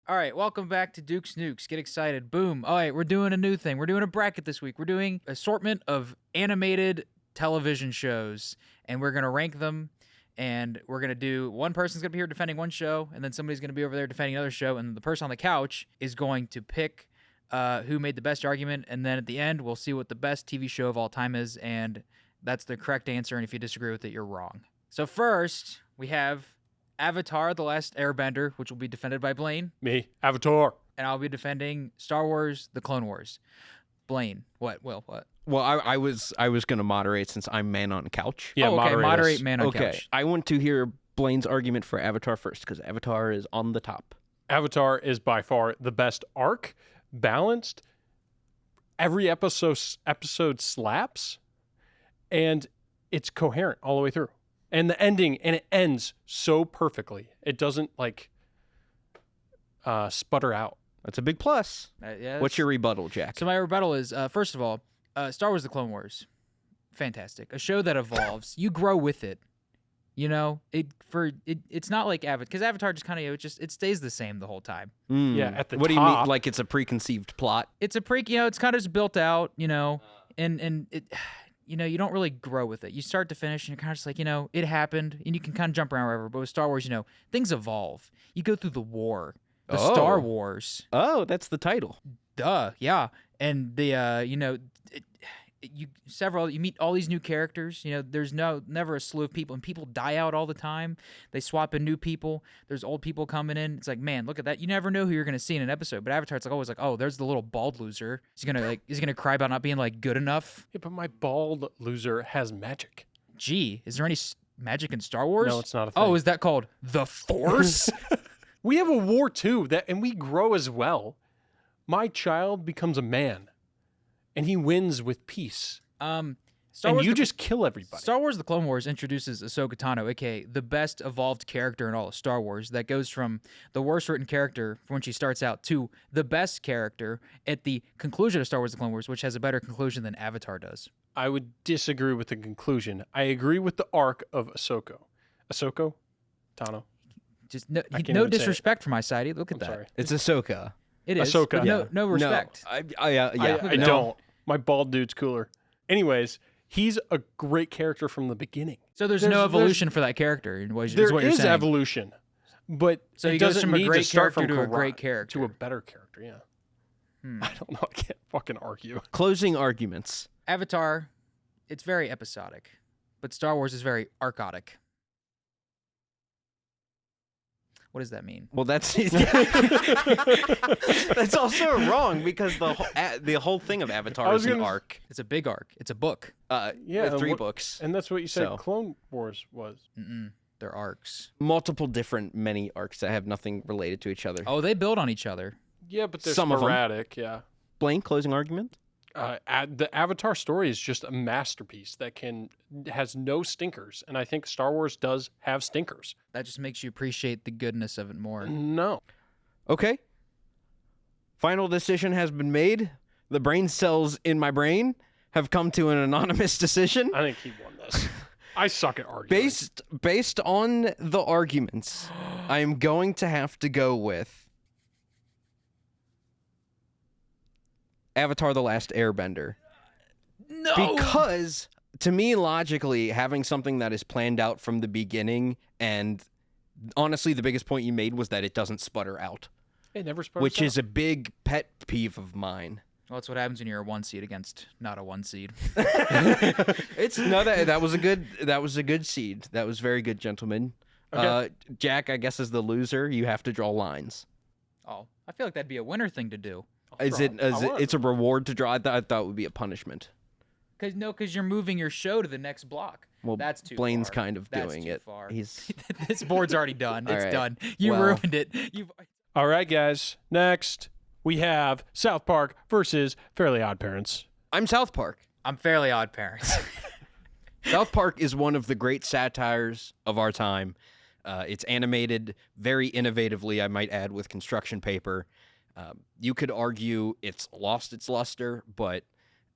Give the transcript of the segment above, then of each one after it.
All right, welcome back to Duke's Nukes. Get excited. Boom. All right, we're doing a new thing. We're doing a bracket this week. We're doing assortment of animated television shows, and we're going to rank them, and we're going to do one person's going to be here defending one show, and then somebody's going to be over there defending another show, and the person on the couch is going to pick who made the best argument, and then at the end, we'll see what the best TV show of all time is, and that's the correct answer, and if you disagree with it, you're wrong. So first, we have Avatar: The Last Airbender, which will be defended by Blaine. Me, Avatar. And I'll be defending Star Wars: The Clone Wars. Blaine, what? Will, what? Well, I was going to moderate since I'm man on couch. Yeah, okay, moderate us. man on Okay, couch. I want to hear Blaine's argument for Avatar first because Avatar is on the top. Avatar is by far the best arc, balanced. Every episode slaps, and it's coherent all the way through. And the ending, and it ends so perfectly. It doesn't sputter out. That's a big plus. Yeah, What's your rebuttal, Jack? So my rebuttal is, first of all, Star Wars: The Clone Wars, fantastic. A show that evolves. You grow with it. You know, it's not like Avatar, because Avatar just kind of it stays the same the whole time. Yeah, at the what top. do you mean? Like it's a preconceived plot? It's a it's kind of just built out, and it. You don't really grow with it. You start to finish, and you're kind of just like, it happened, and you can kind of jump around wherever. But with Star Wars, things evolve. You go through the war, the Star Wars. Oh, that's the title. Duh, yeah. And the, you meet all these new characters. There's never a slew of people, and people die out all the time. They swap in new people. There's old people coming in. It's like, man, look at that. You never know who you're gonna see in an episode. But Avatar, it's always like, oh, there's the little bald loser. Is he gonna cry about not being good enough? Yeah, but my bald loser has magic. Gee, is there any magic in Star Wars? No, it's not a thing. Oh, is that called the Force? We have a war too, and we grow as well. My child becomes a man, and he wins with peace. Star and Wars you just kill everybody. Star Wars: The Clone Wars introduces Ahsoka Tano, aka the best evolved character in all of Star Wars. That goes from the worst written character from when she starts out to the best character at the conclusion of Star Wars: The Clone Wars, which has a better conclusion than Avatar does. I would disagree with the conclusion. I agree with the arc of Ahsoka. Ahsoka? Tano? Just no I can't even say disrespect for my side. Look at I'm that. sorry. It's Ahsoka. It is. Ahsoka. But Yeah. no respect. No, I no. don't. My bald dude's cooler. Anyways, he's a great character from the beginning. So there's no evolution for that character. Is what There you're is saying. evolution, but So it he goes doesn't from a need great to start character from to a great karate, character. to a better character. Yeah. I don't know. I can't fucking argue. Closing arguments. Avatar, it's very episodic, but Star Wars is very archotic. What does that mean? Well, that's that's also wrong because the whole thing of Avatar is an arc. It's a big arc. It's a book. Yeah, with and 3 books. And that's what you said So. Clone Wars was. They're arcs. Multiple different mini arcs that have nothing related to each other. Oh, they build on each other. Yeah, but they're Some of 'em. sporadic. Yeah. Blaine, closing argument? The Avatar story is just a masterpiece that has no stinkers, and I think Star Wars does have stinkers. That just makes you appreciate the goodness of it more. No. Okay. Final decision has been made. The brain cells in my brain have come to an anonymous decision. I think he won this. I suck at arguing. Based on the arguments, I am going to have to go with Avatar: The Last Airbender. No! Because, to me, logically, having something that is planned out from the beginning, and honestly, the biggest point you made was that it doesn't sputter out, It never sputters which out. is a big pet peeve of mine. Well, that's what happens when you're a 1 seed against not a 1 seed. That was a good seed. That was very good, gentlemen. Okay. Jack, I guess, is the loser. You have to draw lines. Oh, I feel like that'd be a winner thing to do. It's a reward to draw? I thought it would be a punishment. Because you're moving your show to the next block. Well, That's too Blaine's far. kind of That's doing too it. Far. He's This board's already done. All It's right. done. You Well- ruined it. All right, guys. Next, we have South Park versus Fairly Odd Parents. I'm South Park. I'm Fairly Odd Parents. South Park is one of the great satires of our time. It's animated very innovatively, I might add, with construction paper. You could argue it's lost its luster, but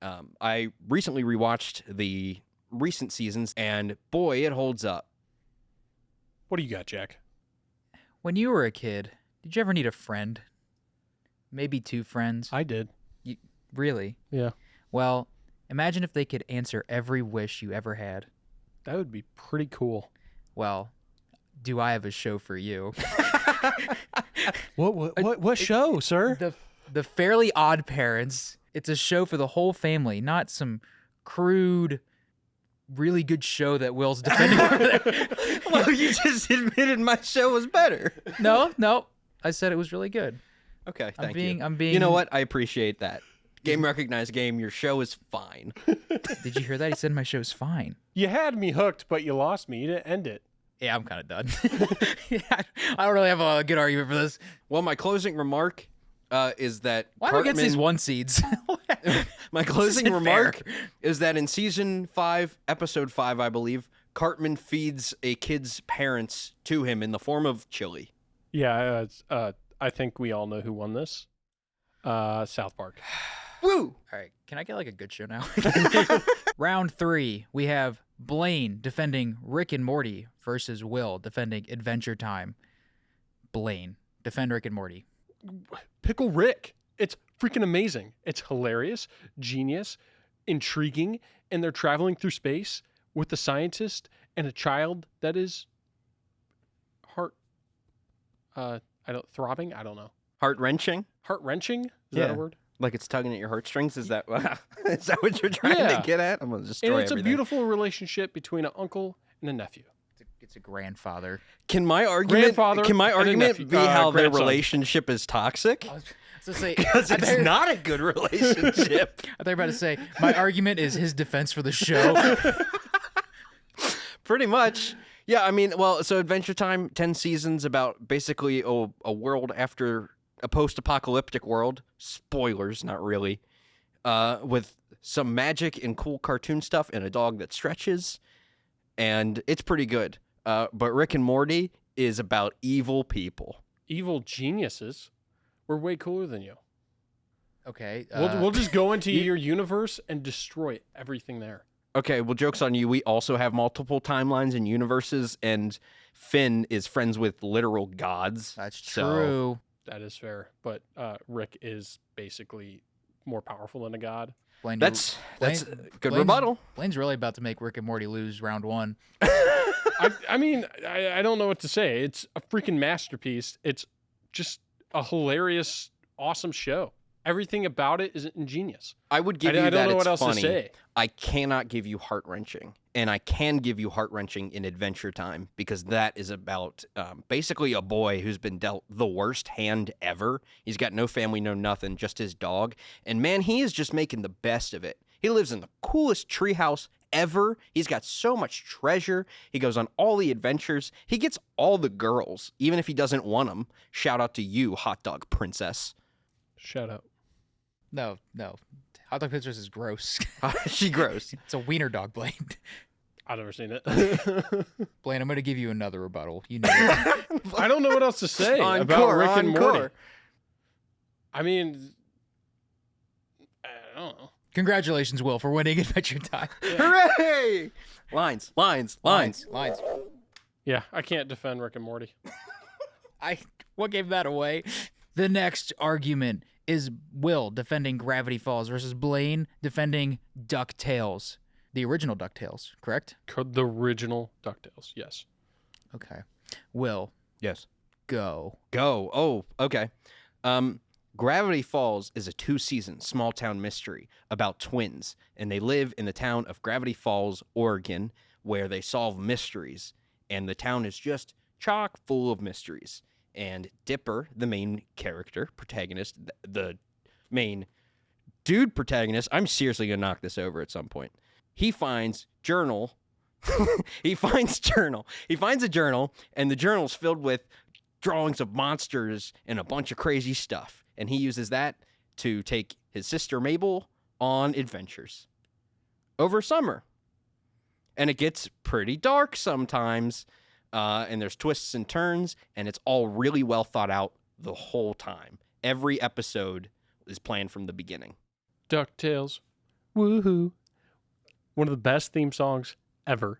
I recently rewatched the recent seasons, and boy, it holds up. What do you got, Jack? When you were a kid, Did you ever need a friend? Maybe 2 friends? I did. Really? Yeah. Well, imagine if they could answer every wish you ever had. That would be pretty cool. Well, do I have a show for you? What show, sir? The Fairly Odd Parents. It's a show for the whole family, not some crude, really good show that Will's defending over there. Well, you just admitted my show was better. No. I said it was really good. Okay, thank you. You know what? I appreciate that. Game recognized game. Your show is fine. Did you hear that? He said my show's fine. You had me hooked, but you lost me. You didn't end it. Yeah, I'm kind of done. I don't really have a good argument for this. Well, my closing remark is that Why am I against these 1 seeds? My closing isn't remark fair. is that in season 5, episode 5, I believe, Cartman feeds a kid's parents to him in the form of chili. Yeah, I think we all know who won this. South Park. Woo! All right, can I get like a good show now? Round 3, we have Blaine defending Rick and Morty versus Will defending Adventure Time. Blaine, defend Rick and Morty. Pickle Rick. It's freaking amazing. It's hilarious, genius, intriguing, and they're traveling through space with a scientist and a child that is throbbing? I don't know. Heart-wrenching? Heart-wrenching? Is Yeah. that a word? Like it's tugging at your heartstrings? Is that what you're trying Yeah. to get at? I'm going to destroy And it's everything. a beautiful relationship between an uncle and a nephew. It's a grandfather. Can my argument Grandfather can my and a argument nephew- be how their grandson. relationship is toxic? I was to say Because I it's thought- not a good relationship. I thought you were about to say my argument is his defense for the show. Pretty much. Yeah, I mean, well, so Adventure Time, 10 seasons about basically a world after a post-apocalyptic world. Spoilers, not really. With some magic and cool cartoon stuff and a dog that stretches. And it's pretty good. But Rick and Morty is about evil people. Evil geniuses. We're way cooler than you. Okay. We'll just go into your universe and destroy everything there. Okay, well, joke's on you. We also have multiple timelines and universes, and Finn is friends with literal gods. That's so- true. That is fair. But Rick is basically more powerful than a god. Blaine, That's Blaine- a good Blaine's- rebuttal. Blaine's really about to make Rick and Morty lose round 1. I mean, I don't know what to say. It's a freaking masterpiece. It's just a hilarious, awesome show. Everything about it is ingenious. I would give I you don't that know it's what else funny. to say. I cannot give you heart-wrenching, and I can give you heart-wrenching in Adventure Time because that is about basically a boy who's been dealt the worst hand ever. He's got no family, no nothing, just his dog. And man, he is just making the best of it. He lives in the coolest treehouse ever. He's got so much treasure. He goes on all the adventures. He gets all the girls, even if he doesn't want them. Shout out to you, hot dog princess. Shut up. No. Hot Dog Princess is gross. She gross. It's a wiener dog, Blaine. I've never seen it. Blaine, I'm going to give you another rebuttal. You know it. I don't know what else to say about Encore, Rick and Morty. encore. I mean, I don't know. Congratulations, Will, for winning Adventure Time. Hooray! Lines. Lines. Yeah, I can't defend Rick and Morty. What gave that away? The next argument is Will defending Gravity Falls versus Blaine defending DuckTales. The original DuckTales, correct? The original DuckTales, yes. Okay. Will, Yes. go. Go. Oh, okay. Gravity Falls is a 2-season small town mystery about twins, and they live in the town of Gravity Falls, Oregon, where they solve mysteries, and the town is just chock full of mysteries. And Dipper, the main character, protagonist, the main dude protagonist, I'm seriously gonna knock this over at some point. He finds journal. He finds a journal, and the journal's filled with drawings of monsters and a bunch of crazy stuff. And he uses that to take his sister Mabel on adventures over summer. And it gets pretty dark sometimes. And there's twists and turns, and it's all really well thought out the whole time. Every episode is planned from the beginning. DuckTales. Woohoo. One of the best theme songs ever.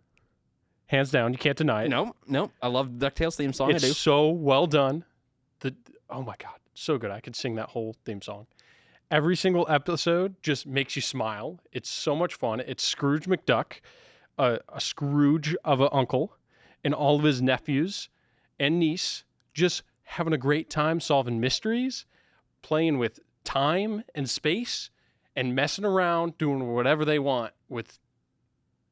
Hands down, you can't deny it. No, I love the DuckTales theme song. It's I do. so well done. Oh my God, so good. I could sing that whole theme song. Every single episode just makes you smile. It's so much fun. It's Scrooge McDuck, a Scrooge of an uncle, and all of his nephews and niece just having a great time solving mysteries, playing with time and space, and messing around, doing whatever they want with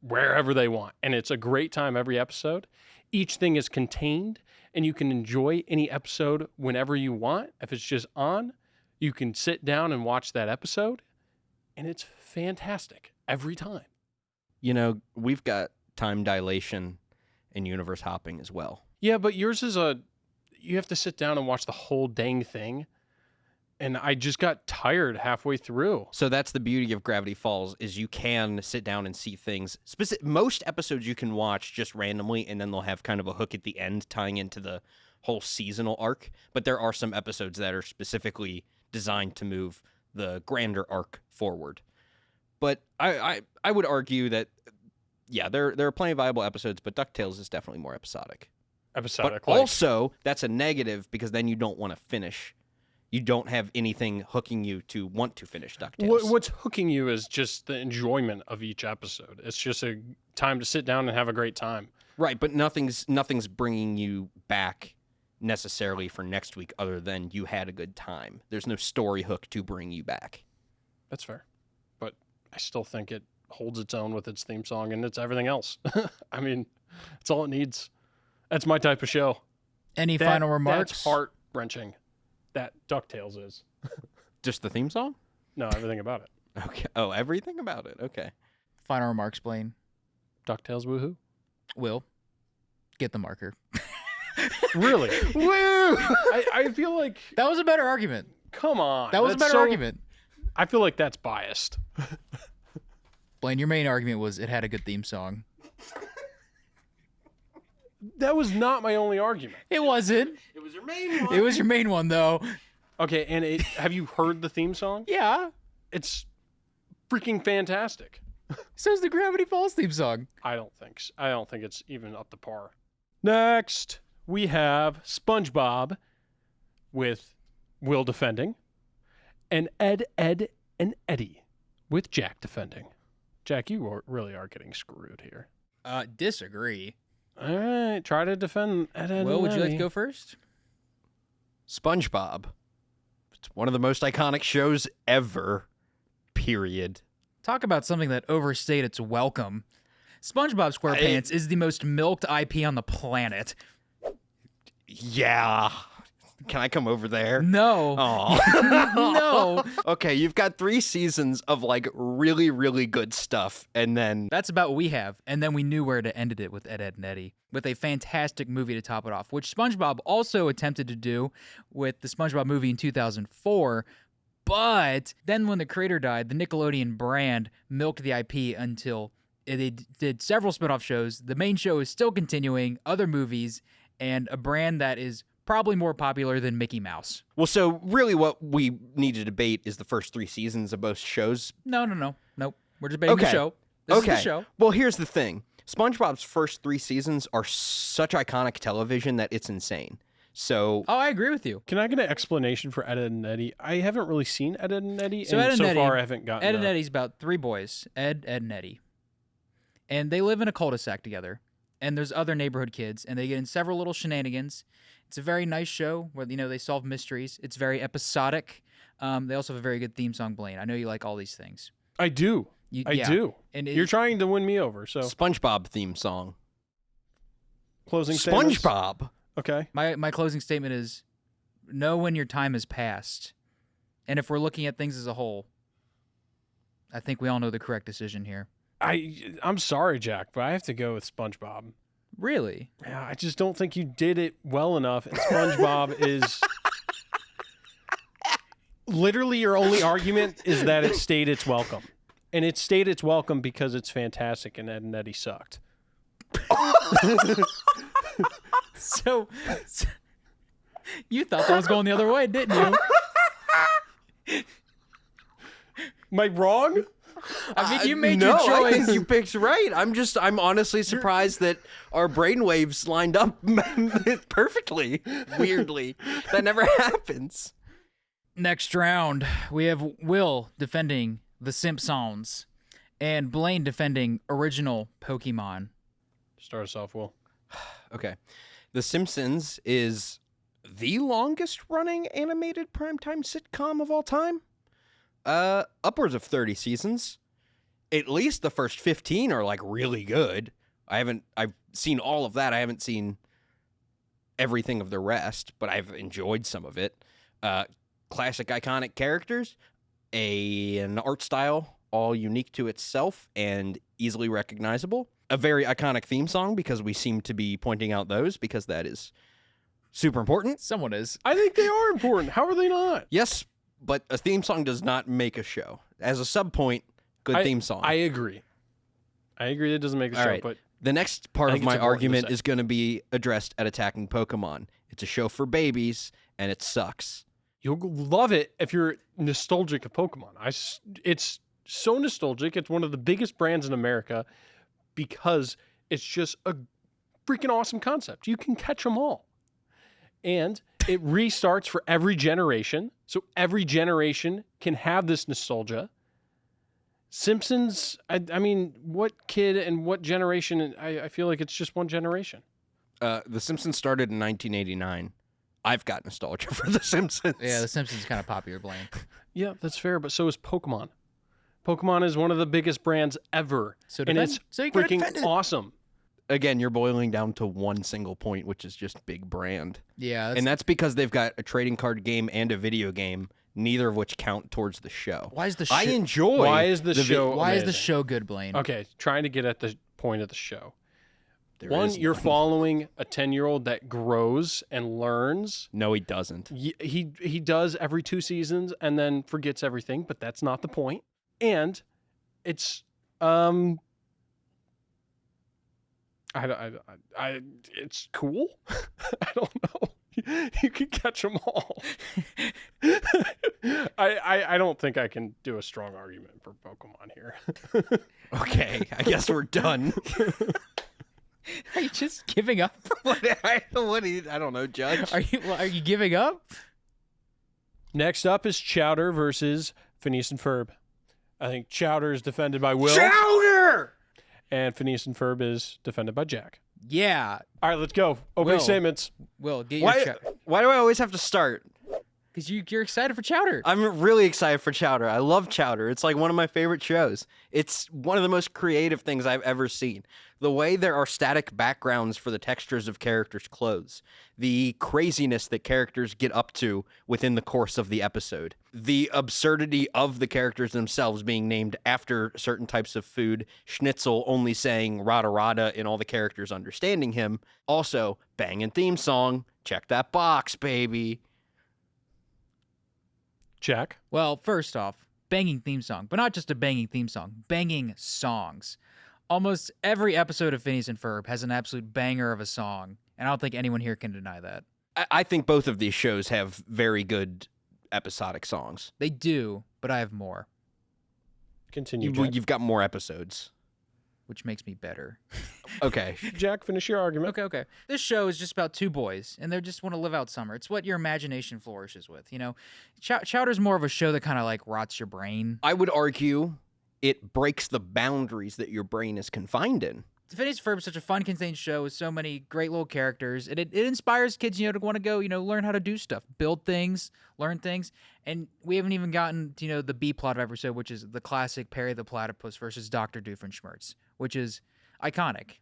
wherever they want. And it's a great time every episode. Each thing is contained, and you can enjoy any episode whenever you want. If it's just on, you can sit down and watch that episode, and it's fantastic every time. You know, we've got time dilation and universe hopping as well. Yeah, but yours is you have to sit down and watch the whole dang thing. And I just got tired halfway through. So that's the beauty of Gravity Falls is you can sit down and see things. Most episodes you can watch just randomly, and then they'll have kind of a hook at the end tying into the whole seasonal arc. But there are some episodes that are specifically designed to move the grander arc forward. But I would argue that, yeah, there are plenty of viable episodes, but DuckTales is definitely more episodic. Episodic. But also, that's a negative because then you don't want to finish. You don't have anything hooking you to want to finish DuckTales. What's hooking you is just the enjoyment of each episode. It's just a time to sit down and have a great time. Right, but nothing's bringing you back necessarily for next week other than you had a good time. There's no story hook to bring you back. That's fair. But I still think it holds its own with its theme song and it's everything else. I mean, it's all it needs. That's my type of show. Any final remarks? That's heart-wrenching. That DuckTales is. Just the theme song? No, everything about it. Okay. Oh, everything about it. Okay. Final remarks, Blaine. DuckTales woohoo. Will, get the marker. Really? Woo! I feel like... That was a better argument. Come on. That was a better argument. I feel like that's biased. Blaine, your main argument was it had a good theme song. That was not my only argument. It wasn't. It was your main one. It was your main one, though. Okay, and have you heard the theme song? Yeah. It's freaking fantastic. So's the Gravity Falls theme song. I don't think so. I don't think it's even up to par. Next, we have SpongeBob with Will defending, and Ed, and Eddie with Jack defending. Jack, you really are getting screwed here. Disagree. All right, try to defend Ed, Will, would you like to go first? SpongeBob. It's one of the most iconic shows ever. Period. Talk about something that overstayed its welcome. SpongeBob SquarePants is the most milked IP on the planet. Yeah. Can I come over there? No. Aw. No. Okay, you've got 3 seasons of like really, really good stuff, and then That's about what we have. And then we knew where to end it with Ed, and Eddie, with a fantastic movie to top it off, which SpongeBob also attempted to do with the SpongeBob movie in 2004. But then when the creator died, the Nickelodeon brand milked the IP until they did several spin-off shows. The main show is still continuing, other movies, and a brand that is probably more popular than Mickey Mouse. well, so really what we need to debate is the first 3 seasons of both shows. No. Nope. We're debating the show. This is the show. Well, here's the thing. SpongeBob's first 3 seasons are such iconic television that it's insane. So Oh, I agree with you. Can I get an explanation for Ed, and Eddie? I haven't really seen Ed, and Eddie, So and Ed and so Eddie- far I haven't gotten Ed and Eddie's about 3 boys. Ed, and Eddie. And they live in a cul-de-sac together. And there's other neighborhood kids, and they get in several little shenanigans. It's a very nice show where, they solve mysteries. It's very episodic. They also have a very good theme song, Blaine. I know you like all these things. I do. I do. And You're trying to win me over, so SpongeBob theme song. closing statements? SpongeBob. Okay. My closing statement is, know when your time has passed. And if we're looking at things as a whole, I think we all know the correct decision here. I'm sorry, Jack, but I have to go with SpongeBob. Really? Yeah, I just don't think you did it well enough. And SpongeBob is literally your only argument is that it stayed its welcome. And it stayed its welcome because it's fantastic and Ed and Eddie sucked. So you thought that was going the other way, didn't you? Am I wrong? I mean, you made no, your choice. I think you picked right. I'm honestly surprised that our brainwaves lined up perfectly. Weirdly, that never happens. Next round, we have Will defending The Simpsons and Blaine defending original Pokemon. Start us off, Will. Okay, The Simpsons is the longest running animated primetime sitcom of all time. Upwards of 30 seasons. At least the first 15 are like really good. I've seen all of that. I haven't seen everything of the rest, but I've enjoyed some of it. Classic iconic characters, an art style all unique to itself and easily recognizable. A very iconic theme song, because we seem to be pointing out those, because that is super important. Someone is. I think they are important. How are they not? Yes, but a theme song does not make a show. As a sub point, good theme song. I agree. It doesn't make the All show, right. but The next part I of think my it's important to argument say. is going to be addressed at Attacking Pokemon. It's a show for babies, and it sucks. you'll love it if you're nostalgic of Pokemon. It's so nostalgic. It's one of the biggest brands in America because it's just a freaking awesome concept. You can catch them all. And it restarts for every generation. So every generation can have this nostalgia. Simpsons, I mean, what kid and what generation? I feel like it's just one generation. The Simpsons started in 1989. I've got nostalgia for The Simpsons. Yeah, The Simpsons is kind of popular, Blaine. Yeah, that's fair, but so is Pokemon. Pokemon is one of the biggest brands ever, So and it's so you can freaking defend it. awesome. Again, you're boiling down to one single point, which is just big brand. Yeah, And that's because they've got a trading card game and a video game, neither of which count towards the show. why is the I show? enjoy. Why is the show? Why is the amazing? show good, Blaine? Okay, trying to get at the point of the show. There One, is you're none. following a 10-year-old that grows and learns. No, he doesn't. He does every 2 seasons and then forgets everything, but that's not the point. And it's it's cool. I don't know. You can catch them all. I don't think I can do a strong argument for Pokemon here. Okay, I guess we're done. Are you just giving up? I don't know, Judge. Are you giving up? Next up is Chowder versus Phineas and Ferb. I think Chowder is defended by Will, Chowder! and Phineas and Ferb is defended by Jack. Yeah. All right, let's go. Opening Will. statements. Will, get your Why do I always have to start? because you're excited for Chowder. I'm really excited for Chowder. I love Chowder. It's like one of my favorite shows. It's one of the most creative things I've ever seen. The way there are static backgrounds for the textures of characters' clothes, the craziness that characters get up to within the course of the episode, the absurdity of the characters themselves being named after certain types of food, Schnitzel only saying rada rada and all the characters understanding him. Also, banging theme song. Check that box, baby. Jack. Well, first off, banging theme song, but not just a banging theme song, banging songs. Almost every episode of Phineas and Ferb has an absolute banger of a song, and I don't think anyone here can deny that. I think both of these shows have very good episodic songs. They do, but I have more, Continue, Jack. You've got more episodes. which makes me better. Okay. Jack, finish your argument. Okay. This show is just about two boys, and they just want to live out summer. It's what your imagination flourishes with, you know? Chowder's more of a show that kind of, like, rots your brain. I would argue it breaks the boundaries that your brain is confined in. Phineas and Ferb is such a fun, contained show with so many great little characters. And it inspires kids, you know, to want to go, you know, learn how to do stuff, build things, learn things. And we haven't even gotten to, you know, the B plot of episode, which is the classic Perry the Platypus versus Dr. Doofenshmirtz, which is iconic.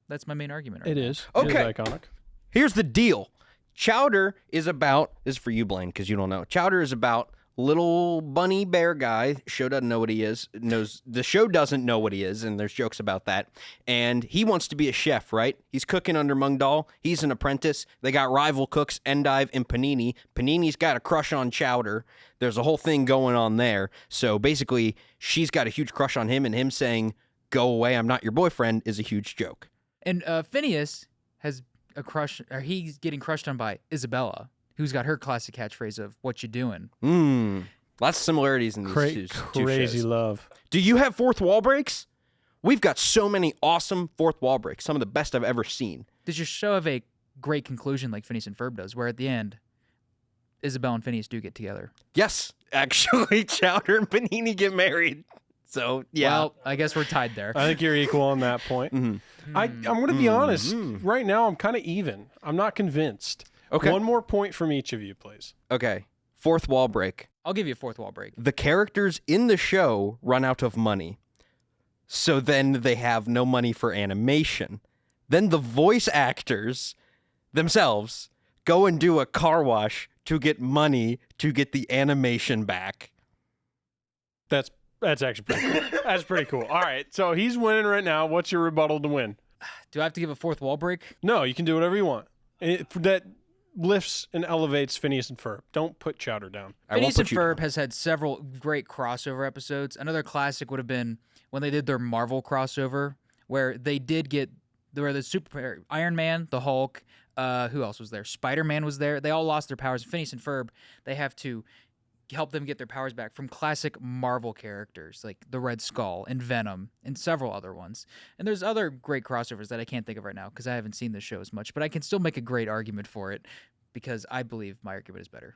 That's my main argument. Right It now. is. Okay. It is iconic. Here's the deal. Chowder is about, this is for you, Blaine, because you don't know. Chowder is about little bunny bear guy. Show doesn't know what he is. The show doesn't know what he is, and there's jokes about that. And he wants to be a chef, right? He's cooking under Mungdahl. He's an apprentice. They got rival cooks, Endive and Panini. Panini's got a crush on Chowder. There's a whole thing going on there. So basically, she's got a huge crush on him, and him saying, "Go away, I'm not your boyfriend," is a huge joke. And Phineas has a crush, or he's getting crushed on by Isabella, who's got her classic catchphrase of "What you doing?" Lots of similarities in these two Crazy shows. love. Do you have fourth wall breaks? We've got so many awesome fourth wall breaks, some of the best I've ever seen. Does your show have a great conclusion like Phineas and Ferb does, where at the end, Isabel and Phineas do get together? Yes, actually, Chowder and Panini get married. So, yeah. Well, I guess we're tied there. I think you're equal on that point. I'm going to be honest. Right now, I'm kind of even. I'm not convinced. Okay. One more point from each of you, please. Okay. Fourth wall break. I'll give you a fourth wall break. The characters in the show run out of money. So then they have no money for animation. Then the voice actors themselves go and do a car wash to get money to get the animation back. That's actually pretty cool. That's pretty cool. All right, so he's winning right now. What's your rebuttal to win? Do I have to give a fourth wall break? No, you can do whatever you want. That lifts and elevates Phineas and Ferb. Don't put Chowder down. Phineas and Ferb has had several great crossover episodes. Another classic would have been when they did their Marvel crossover, where they did get where the super Iron Man, the Hulk, who else was there? Spider-Man was there. They all lost their powers. Phineas and Ferb, they have to help them get their powers back from classic Marvel characters like the Red Skull and Venom and several other ones. And there's other great crossovers that I can't think of right now because I haven't seen the show as much, but I can still make a great argument for it because I believe my argument is better.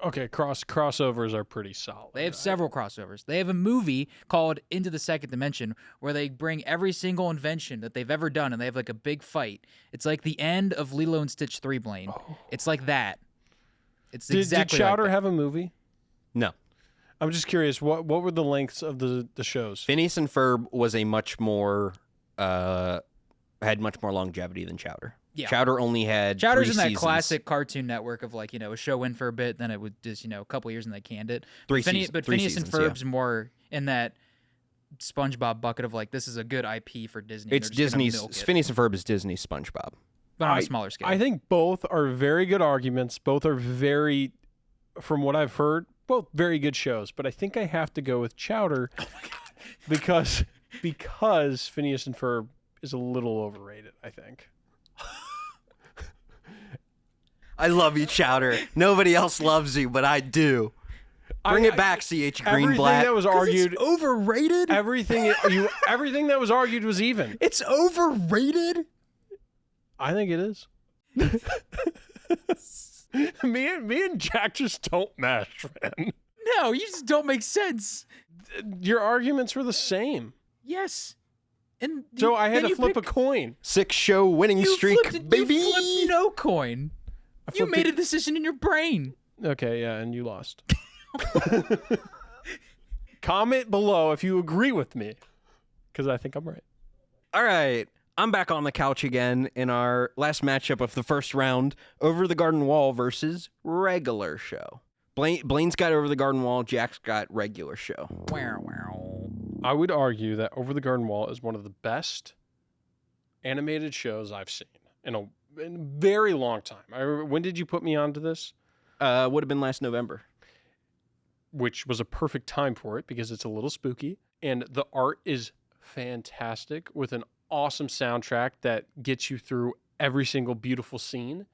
Okay, crossovers are pretty solid. They have several crossovers. They have a movie called Into the Second Dimension where they bring every single invention that they've ever done and they have like a big fight. It's like the end of Lilo and Stitch 3, Blaine. Oh. It's like that. It's exactly Did Chowder like that. have a movie? No. I'm just curious, what were the lengths of the shows? Phineas and Ferb was a much more had much more longevity than Chowder. Yeah. Chowder only had Chowder's 3 in that seasons. classic Cartoon Network of like, a show went for a bit, then it would just, a couple years and they canned it. Three But Phineas and seasons, Ferb's more in that SpongeBob bucket of like, this is a good IP for Disney. It's Disney's Phineas and Ferb is Disney's SpongeBob. But on a smaller scale. I think both are very good arguments. Both are very, from what I've heard, both very good shows. But I think I have to go with Chowder because Phineas and Ferb is a little overrated, I think. I love you, Chowder. Nobody else loves you, but I do. Bring it back, C.H. Greenblatt. Everything that was argued, it's overrated. everything that was argued was even. It's overrated. I think it is. me and Jack just don't mesh, man. No, you just don't make sense. Your arguments were the same. Yes. And So I had to flip a coin. 6-show winning streak, baby. You flipped no coin. You made a decision in your brain. Okay, yeah, and you lost. Comment below if you agree with me, because I think I'm right. All right. I'm back on the couch again in our last matchup of the first round, Over the Garden Wall versus Regular Show. Blaine's got Over the Garden Wall, Jack's got Regular Show. I would argue that Over the Garden Wall is one of the best animated shows I've seen in a very long time. When did you put me onto this? Would have been last November. Which was a perfect time for it because it's a little spooky and the art is fantastic with an awesome soundtrack that gets you through every single beautiful scene.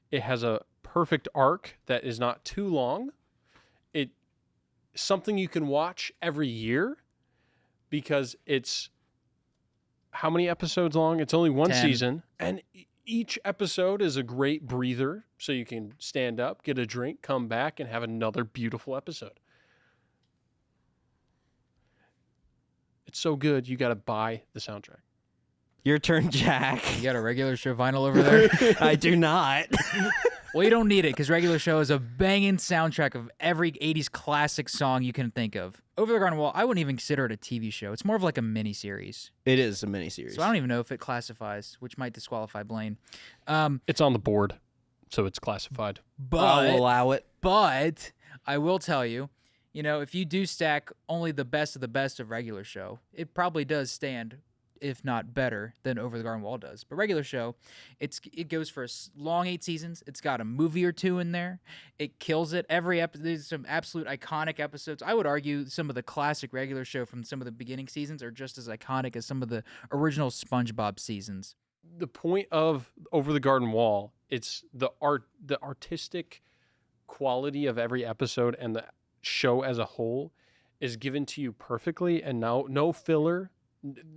It has a perfect arc that is not too long. It's something you can watch every year because it's how many episodes long? It's only one 10. season. And each episode is a great breather so you can stand up, get a drink, come back, and have another beautiful episode. It's so good, you got to buy the soundtrack. Your turn, Jack. You got a Regular Show vinyl over there? I do not. Well, you don't need it because Regular Show is a banging soundtrack of every 80s classic song you can think of. Over the Garden Wall, I wouldn't even consider it a TV show. It's more of like a mini-series. It is a miniseries. So I don't even know if it classifies, which might disqualify Blaine. It's on the board, so it's classified. I'll allow it. But I will tell you, if you do stack only the best of Regular Show, it probably does stand, if not better, than Over the Garden Wall does. But Regular Show, it goes for a long 8 seasons. It's got a movie or 2 in there. It kills it. Every episode, there's some absolute iconic episodes. I would argue some of the classic Regular Show from some of the beginning seasons are just as iconic as some of the original SpongeBob seasons. The point of Over the Garden Wall, it's the artistic quality of every episode and the show as a whole is given to you perfectly, and no filler.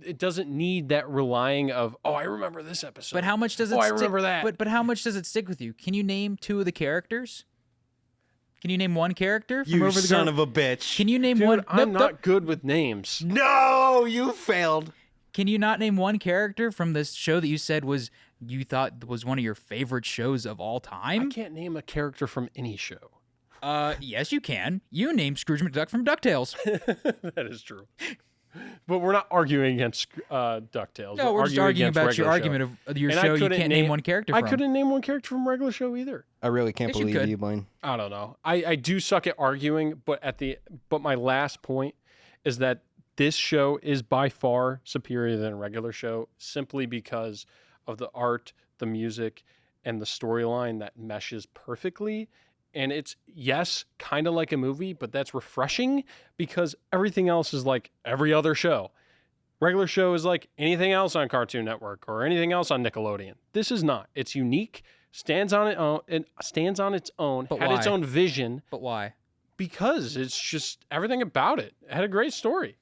It doesn't need that relying of, oh, I remember this episode. But how much does it Oh, I stick? remember that. But how much does it stick with you? Can you name 2 of the characters? Can you name one character from You over the son of a bitch. Can you name Dude, one? I'm Nope, not good with names. No, you failed. Can you not name one character from this show that you said you thought was one of your favorite shows of all I time? can't name a character from any show. Yes, you can. You named Scrooge McDuck from DuckTales. That is true. But we're not arguing against DuckTales. No, we're just arguing against about your regular argument show. of your And I show. You couldn't can't name one character I from. couldn't name one character from regular show either. I really can't Yes, you believe could. you, Blaine. I don't know. I do suck at arguing, but my last point is that this show is by far superior than a regular show simply because of the art, the music, and the storyline that meshes perfectly. And it's, yes, kind of like a movie, but that's refreshing because everything else is like every other show. Regular show is like anything else on Cartoon Network or anything else on Nickelodeon. This is not. It's unique, stands on its own, But had its why? own vision But why? because it's just everything about it. It had a great story.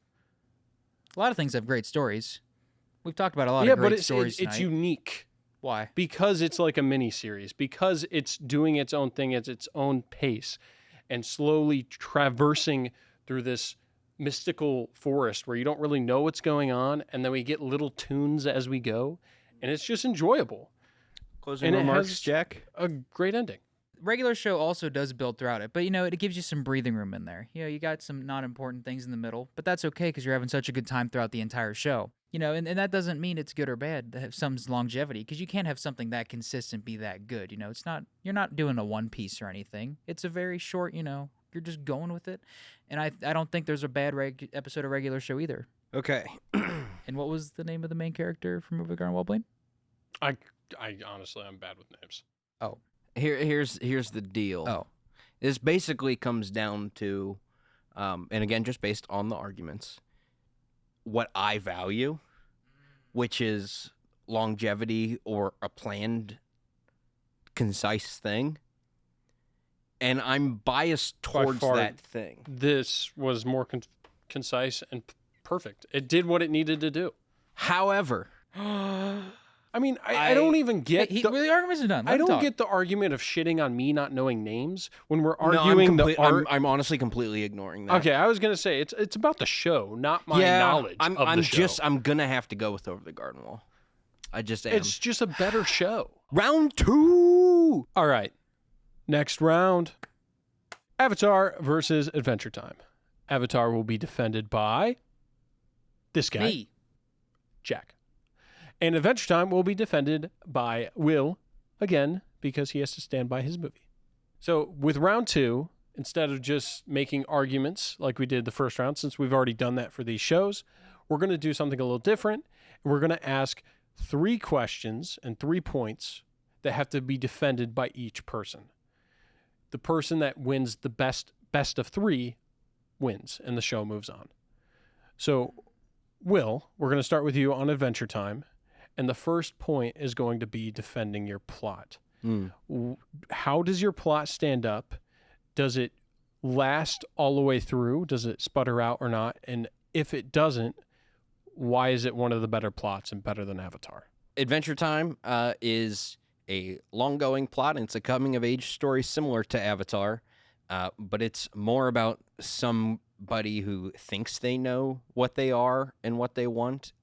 A lot of things have great stories. We've talked about a lot Yeah, of great but stories it's tonight. unique Why? because it's like a mini series, because it's doing its own thing at its own pace and slowly traversing through this mystical forest where you don't really know what's going on, and then we get little tunes as we go, and it's just enjoyable. Closing And it remarks, has- Jack? A great ending. Regular show also does build throughout it, but it gives you some breathing room in there. You got some not important things in the middle, but that's okay because you're having such a good time throughout the entire show. And that doesn't mean it's good or bad to have some longevity because you can't have something that consistent be that good. It's not, you're not doing a one piece or anything. It's a very short, you're just going with it. And I don't think there's a bad episode of regular show either. Okay. And what was the name of the main character from Movie Garden Wellblade? I honestly, I'm bad with names. Oh. Here's the deal. Oh. This basically comes down to, and again, just based on the arguments, what I value, which is longevity or a planned, concise thing. And I'm biased towards far, that thing. This was more concise and perfect. It did what it needed to do. However, I mean, I don't even get The arguments are done. Let I him don't talk. get the argument of shitting on me not knowing names when we're no, arguing the art. I'm honestly completely ignoring that. Okay, I was gonna say it's about the show, not my knowledge of the show. I'm gonna have to go with Over the Garden Wall. I just am. It's just a better show. Round 2. All right, next round: Avatar versus Adventure Time. Avatar will be defended by this guy, Me. Jack. And Adventure Time will be defended by Will, again, because he has to stand by his movie. So with round 2, instead of just making arguments like we did the first round, since we've already done that for these shows, we're going to do something a little different. We're going to ask 3 questions and 3 points that have to be defended by each person. The person that wins the best of 3 wins, and the show moves on. So, Will, we're going to start with you on Adventure Time. And the first point is going to be defending your plot. How does your plot stand up? Does it last all the way through? Does it sputter out or not? And if it doesn't, why is it one of the better plots and better than Avatar? Adventure Time is a long-going plot, and it's a coming-of-age story similar to Avatar, but it's more about somebody who thinks they know what they are and what they want,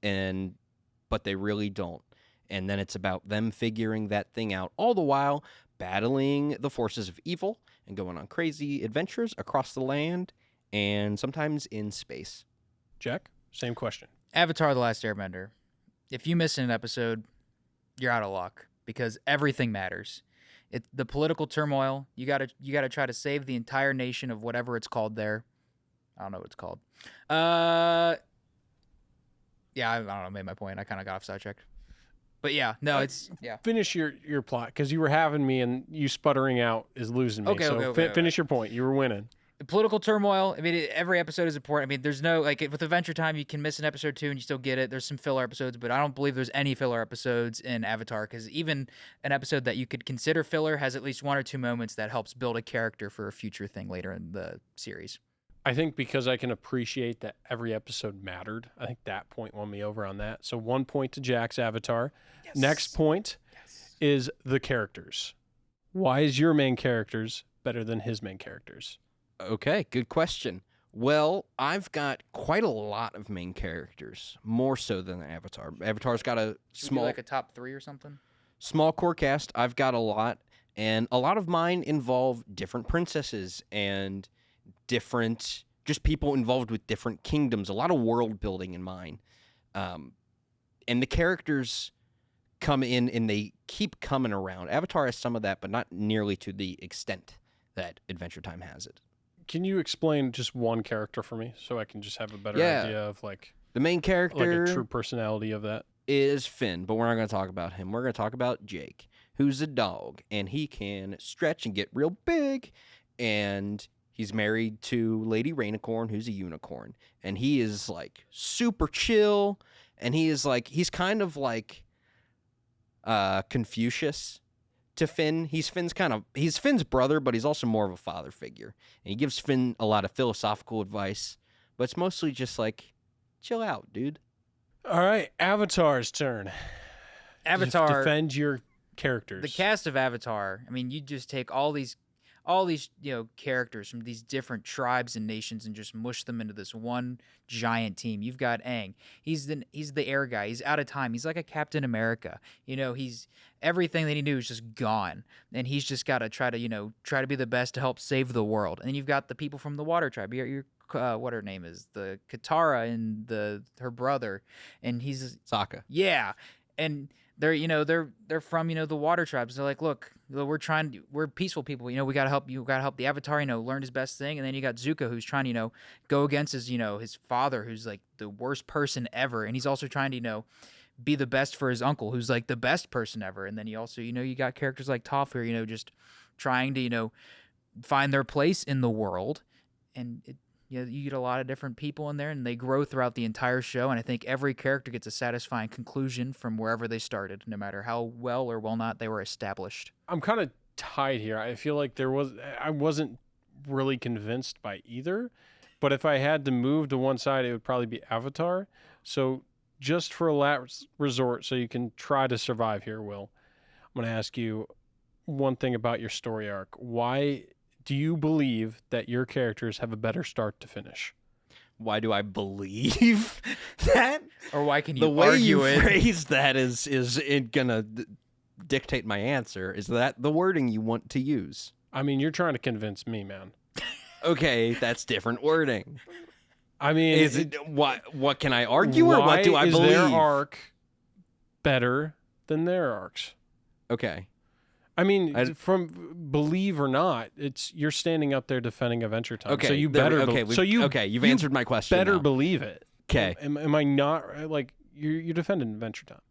but they really don't. And then it's about them figuring that thing out, all the while battling the forces of evil and going on crazy adventures across the land and sometimes in space. Jack, same question. Avatar: The Last Airbender. If you miss an episode, you're out of luck because everything matters. The political turmoil. You gotta try to save the entire nation of whatever it's called there. I don't know what it's called. Yeah, I don't know. I made my point. I kind of got off sidetracked. But yeah, no, it's yeah. Finish your plot, because you were having me and you sputtering out is losing me. Okay, so okay. finish your point. You were winning. Political turmoil. I mean, every episode is important. I mean, there's no like with Adventure Time, you can miss an episode 2 and you still get it. There's some filler episodes, but I don't believe there's any filler episodes in Avatar because even an episode that you could consider filler has at least 1 or 2 moments that helps build a character for a future thing later in the series. I think because I can appreciate that every episode mattered, I think that point won me over on that. So 1 point to Jack's Avatar. Yes. Next point is the characters. Why is your main characters better than his main characters? Okay, good question. Well, I've got quite a lot of main characters, more so than Avatar. Avatar's got a Should we do small like a top 3 or something. small core cast. I've got a lot, and a lot of mine involve different princesses and different just people involved with different kingdoms. A lot of world building in mine, and the characters come in and they keep coming around. Avatar has some of that, but not nearly to the extent that Adventure Time has it. Can you explain just one character for me so I can just have a better idea of like The main character a true personality of that? is Finn, but we're not going to talk about him. We're going to talk about Jake, who's a dog, and he can stretch and get real big, and he's married to Lady Rainicorn, who's a unicorn, and he is like super chill, and he's kind of like Confucius to Finn. He's Finn's brother, but he's also more of a father figure. And he gives Finn a lot of philosophical advice, but it's mostly just like, chill out, dude. All right, Avatar's turn. Avatar. Defend your characters. The cast of Avatar. I mean, you just take all these characters from these different tribes and nations and just mush them into this one giant team. You've got Aang. He's the air guy. He's out of time. He's like a Captain America. He's everything that he knew is just gone, and he's just got to try to be the best to help save the world. And then you've got the people from the Water Tribe. What her name is, the Katara and her brother, and he's Sokka. yeah, and they're from the water tribes. They're like, look, we're peaceful people. We gotta help you. Gotta help the Avatar. Learn his best thing. And then you got Zuko, who's trying to go against his father, who's like the worst person ever, and he's also trying to be the best for his uncle, who's like the best person ever. And then you also you got characters like Toph, who just trying to find their place in the world, and you get a lot of different people in there, and they grow throughout the entire show. And I think every character gets a satisfying conclusion from wherever they started, no matter how well or well not they were established. I'm kind of tied here. I feel like I wasn't really convinced by either, but if I had to move to one side, it would probably be Avatar. So just for a last resort, so you can try to survive here, Will, I'm going to ask you one thing about your story arc. Why do you believe that your characters have a better start to finish? Why do I believe that? Or why can you the way argue you it? phrase that is it gonna dictate my answer? Is that the wording you want to use? I mean, you're trying to convince me, man. Okay, that's different wording. I mean, Is it what can I argue, or what do I is believe? their arc better than their arcs? Okay. I mean, from believe or not, you're standing up there defending Adventure Time. Okay. So you better. You've answered my question. Better now. believe it. Okay. Am I not like you're defending Adventure Time?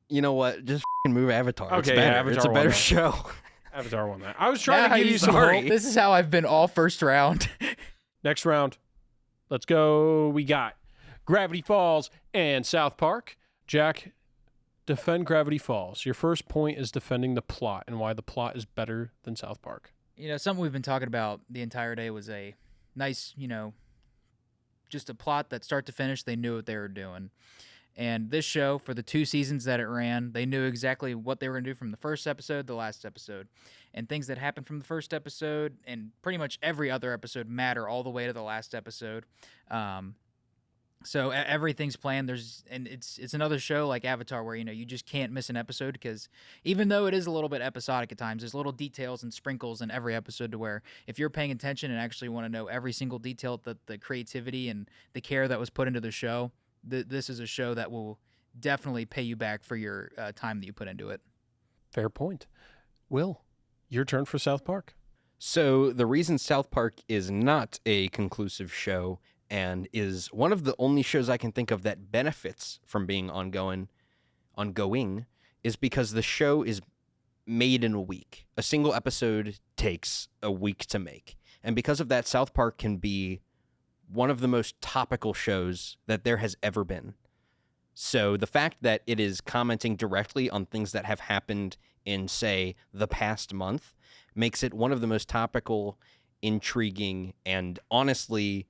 You know what? Just move Avatar. It's Okay, better. yeah, Avatar it's a won better that. show. Avatar won that. I was trying Now to give you you some sorry. hope. This is how I've been all first round. Next round. Let's go. We got Gravity Falls and South Park. Jack, defend Gravity Falls. Your first point is defending the plot and why the plot is better than South Park. Something we've been talking about the entire day was a nice, just a plot that start to finish, they knew what they were doing. And this show, for the 2 seasons that it ran, they knew exactly what they were going to do from the first episode to the last episode. And things that happened from the first episode and pretty much every other episode matter all the way to the last episode. So everything's planned. It's another show like Avatar where you just can't miss an episode, because even though it is a little bit episodic at times, there's little details and sprinkles in every episode to where if you're paying attention and actually want to know every single detail, the creativity and the care that was put into the show, this is a show that will definitely pay you back for your time that you put into it. Fair point. Will, your turn for South Park. So the reason South Park is not a conclusive show and is one of the only shows I can think of that benefits from being ongoing, is because the show is made in a week. A single episode takes a week to make. And because of that, South Park can be one of the most topical shows that there has ever been. So the fact that it is commenting directly on things that have happened in, say, the past month makes it one of the most topical, intriguing, and honestly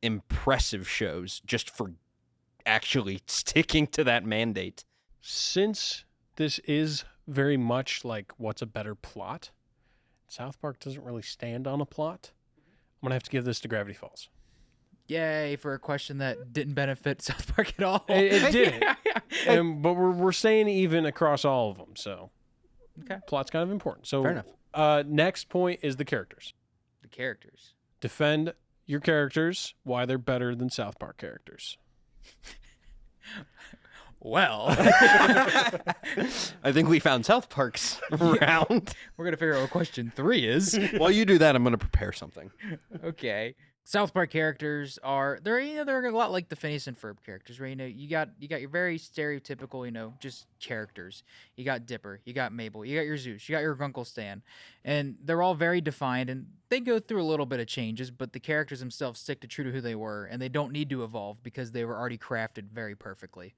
impressive shows just for actually sticking to that mandate. Since this is very much like what's a better plot, South Park doesn't really stand on a plot. I'm going to have to give this to Gravity Falls. Yay for a question that didn't benefit South Park at all. It didn't. But we're staying even across all of them, so Okay. plot's kind of important. So Fair enough. Next point is the characters. The characters. Defend your characters, why they're better than South Park characters. Well, I think we found South Park's round. we're going to figure out what question 3 is. While you do that, I'm going to prepare something. Okay. South Park characters are they're a lot like the Phineas and Ferb characters, where you got your very stereotypical, just characters. You got Dipper, you got Mabel, you got your Zeus, you got your Grunkle Stan, and they're all very defined, and they go through a little bit of changes, but the characters themselves stick to true to who they were, and they don't need to evolve because they were already crafted very perfectly.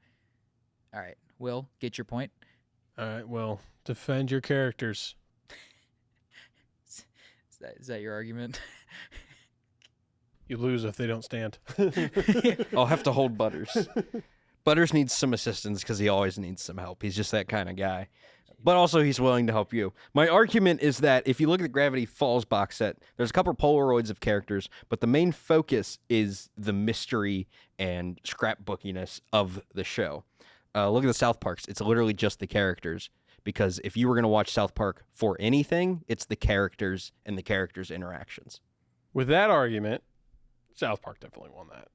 All right, Will, get your point. All right, well, defend your characters. Is that your argument? You lose if they don't stand. I'll have to hold Butters. Butters needs some assistance because he always needs some help. He's just that kind of guy. But also, he's willing to help you. My argument is that if you look at the Gravity Falls box set, there's a couple Polaroids of characters, but the main focus is the mystery and scrapbookiness of the show. Look at the South Parks. It's literally just the characters. Because if you were going to watch South Park for anything, it's the characters and the characters' interactions. With that argument, South Park definitely won that.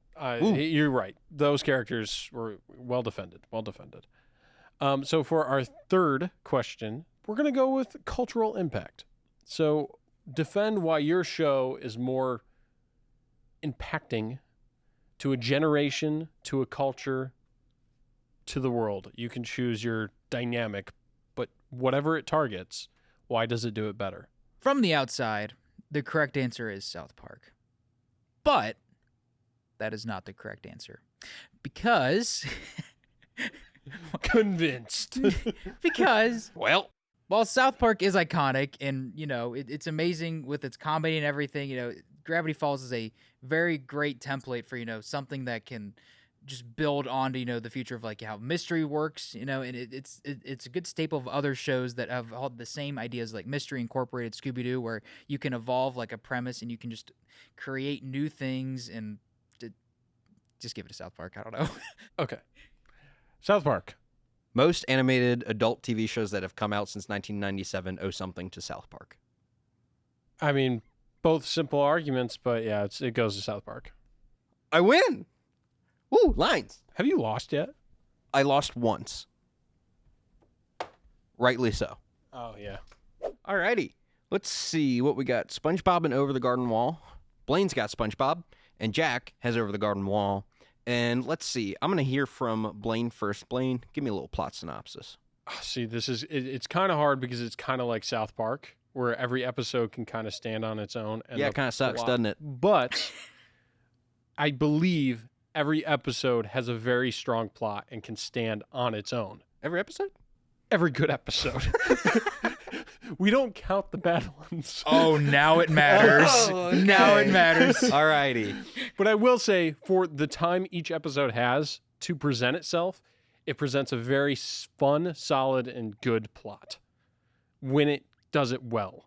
You're right. Those characters were well defended. Well defended. So for our third question, we're going to go with cultural impact. So defend why your show is more impacting to a generation, to a culture, to the world. You can choose your dynamic, but whatever it targets, why does it do it better? From the outside, the correct answer is South Park. But that is not the correct answer. Because Convinced. because Well, while South Park is iconic and, it's amazing with its comedy and everything, Gravity Falls is a very great template for, something that can just build onto, the future of like how mystery works, and it's a good staple of other shows that have all the same ideas like Mystery Incorporated, Scooby-Doo, where you can evolve like a premise and you can just create new things and just give it to South Park. I don't know. Okay. South Park. most animated adult TV shows that have come out since 1997 owe something to South Park. I mean, both simple arguments, but yeah, it goes to South Park. I win. Woo, lines. Have you lost yet? I lost once. Rightly so. Oh, yeah. Alrighty. Let's see what we got. SpongeBob and Over the Garden Wall. Blaine's got SpongeBob, and Jack has Over the Garden Wall. And let's see. I'm going to hear from Blaine first. Blaine, give me a little plot synopsis. See, it's kind of hard because it's kind of like South Park, where every episode can kind of stand on its own. And Yeah, it kind of sucks, doesn't it? But I believe every episode has a very strong plot and can stand on its own. Every episode? Every good episode. We don't count the bad ones. Oh, now it matters. Oh, okay. Now it matters. Alrighty. But I will say, for the time each episode has to present itself, it presents a very fun, solid, and good plot when it does it well.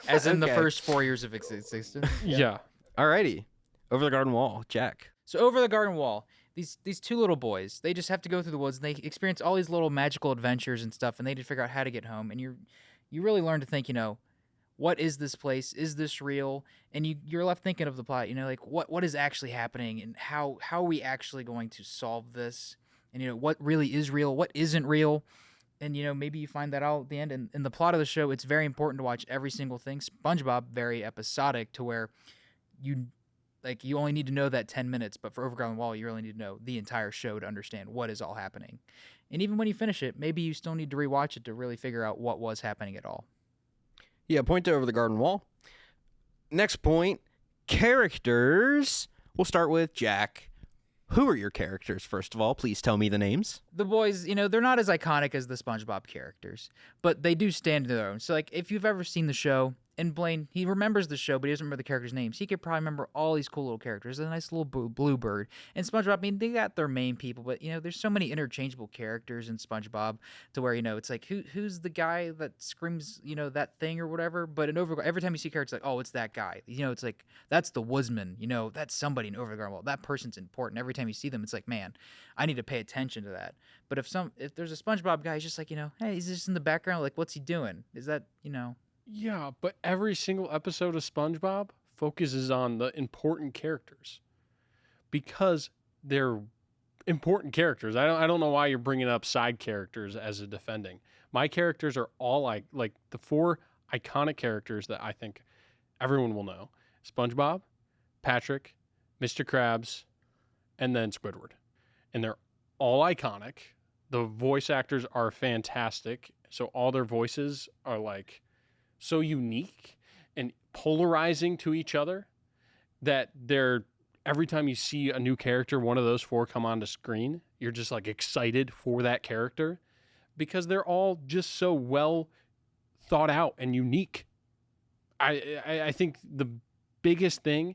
As in the Okay. first 4 years of existence. Yeah. Alrighty. Over the Garden Wall. Jack. So over the garden wall, these two little boys, they just have to go through the woods and they experience all these little magical adventures and stuff, and they need to figure out how to get home. And you really learn to think, what is this place? Is this real? And you're left thinking of the plot, like what is actually happening and how are we actually going to solve this? And what really is real, what isn't real? And maybe you find that out at the end. And in the plot of the show, it's very important to watch every single thing. SpongeBob, very episodic to where you only need to know that 10 minutes, but for Over the Garden Wall, you really need to know the entire show to understand what is all happening. And even when you finish it, maybe you still need to rewatch it to really figure out what was happening at all. Yeah, point to Over the Garden Wall. Next point, characters. We'll start with Jack. Who are your characters, first of all? Please tell me the names. The boys, they're not as iconic as the SpongeBob characters, but they do stand to their own. So, like, if you've ever seen the show, and Blaine, he remembers the show, but he doesn't remember the characters' names. He could probably remember all these cool little characters. There's a nice little bluebird. And SpongeBob, I mean, they got their main people, but, there's so many interchangeable characters in SpongeBob to where, it's like, who's the guy that screams, that thing or whatever? But every time you see characters, like, oh, it's that guy. It's like, that's the woodsman. That's somebody in Over the Garden Wall. That person's important. Every time you see them, it's like, man, I need to pay attention to that. But if there's a SpongeBob guy, he's just like, hey, he's just in the background. Like, what's he doing? Is that, Yeah, but every single episode of SpongeBob focuses on the important characters because they're important characters. I don't know why you're bringing up side characters as a defending. My characters are all like the 4 iconic characters that I think everyone will know: SpongeBob, Patrick, Mr. Krabs, and then Squidward. And they're all iconic. The voice actors are fantastic. So all their voices are like so unique and polarizing to each other that every time you see a new character, one of those 4 come onto screen, you're just like excited for that character because they're all just so well thought out and unique. I think the biggest thing